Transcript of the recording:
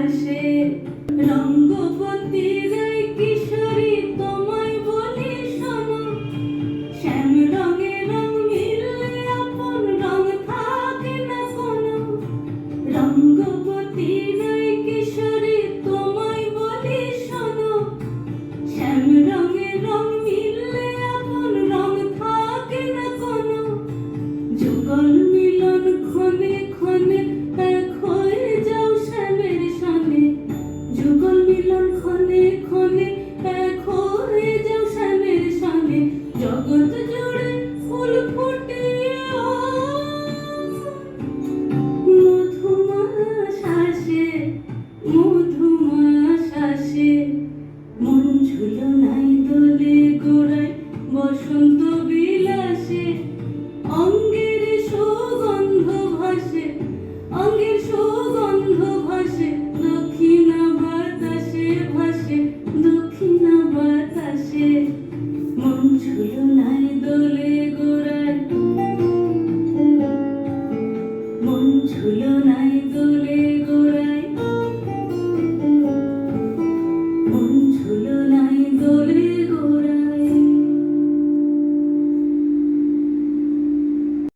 ভাসে রঙ্গবতীর এই কিশোরী তোমায় বলি শোনো শ্যাম রঙে রং মিললে আপন রং থাকে না কোনো রঙ্গবতীর এই কিশোরী তোমায় বলি শোনো শ্যাম রঙে রং মিললে আপন রং থাকে না কোনো যুগল মিলন ক্ষণে ক্ষণে এক হয়ে যাও শ্যামের সনে যুগল মিলন ক্ষণে ক্ষণে এক হয়ে যাও শ্যামের সনে জগৎ জুড়ে ফুল ফুটিয়ে মধুমাস আসে মধুমাস আসে মন ঝুলনাই দোলে গোড়ায় বসন্ত বিলাসে অঙ্গের সুগন্ধ ভাসে অঙ্গের সুগন্ধ ভাসে দক্ষিণা বাতাসে ভাসে দক্ষিণা বাতাসে মন ঝুলনাই দোলে গোড়ায় মন ঝুলনাই দোলে